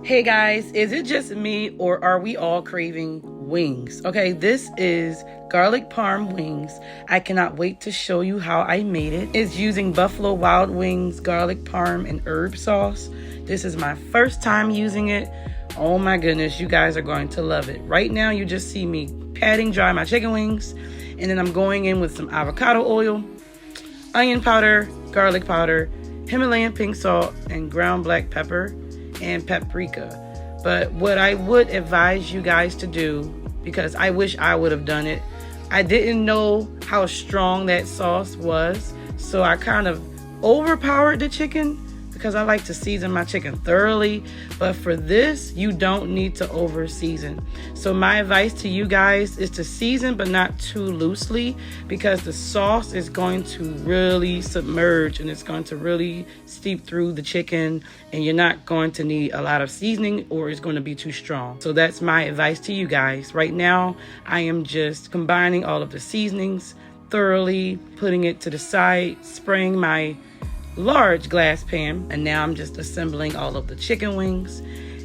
Hey guys, is it just me or are we all craving wings? Okay, this is Garlic Parm Wings. I cannot wait to show you how I made it. It's using Buffalo Wild Wings, Garlic Parm, and Herb Sauce. This is my first time using it. Oh my goodness, you guys are going to love it. Right now, you just see me patting dry my chicken wings, and then I'm going in with some avocado oil, onion powder, garlic powder, Himalayan pink salt, and ground black pepper, and paprika. But what I would advise you guys to do, because I wish I would have done it, I didn't know how strong that sauce was, so I kind of overpowered the chicken because I like to season my chicken thoroughly. But for this, you don't need to over season. So my advice to you guys is to season, but not too loosely, because the sauce is going to really submerge and it's going to really steep through the chicken, and you're not going to need a lot of seasoning or it's going to be too strong. So that's my advice to you guys. Right now, I am just combining all of the seasonings thoroughly, putting it to the side, spraying my large glass pan, and now I'm just assembling all of the chicken wings.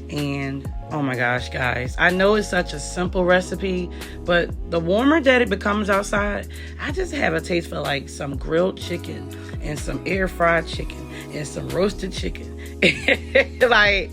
And oh my gosh, guys, I know it's such a simple recipe, but the warmer that it becomes outside, I just have a taste for like some grilled chicken and some air fried chicken and some roasted chicken. Like,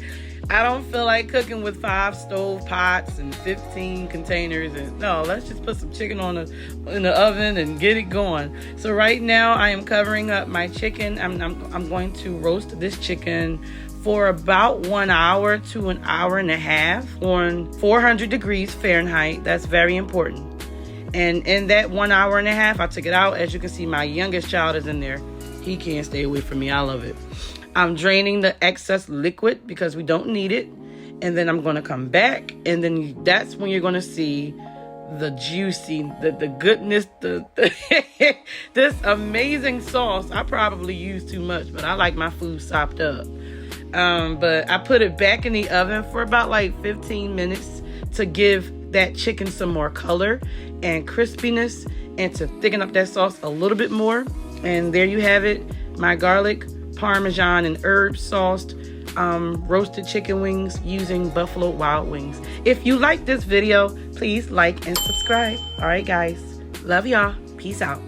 I don't feel like cooking with 5 stove pots and 15 containers. And no, let's just put some chicken in the oven and get it going. So right now I am covering up my chicken. I'm going to roast this chicken for about 1 hour to an hour and a half on 400 degrees Fahrenheit. That's very important. And in that 1 hour and a half, I took it out. As you can see, my youngest child is in there. He can't stay away from me. I love it. I'm draining the excess liquid because we don't need it. And then I'm going to come back. And then that's when you're going to see the juicy, the goodness, this amazing sauce. I probably use too much, but I like my food sopped up. But I put it back in the oven for about like 15 minutes to give that chicken some more color and crispiness and to thicken up that sauce a little bit more. And there you have it, my garlic Parmesan and herb sauced roasted chicken wings using Buffalo Wild Wings. If you like this video, please like and subscribe. All right, guys. Love y'all. Peace out.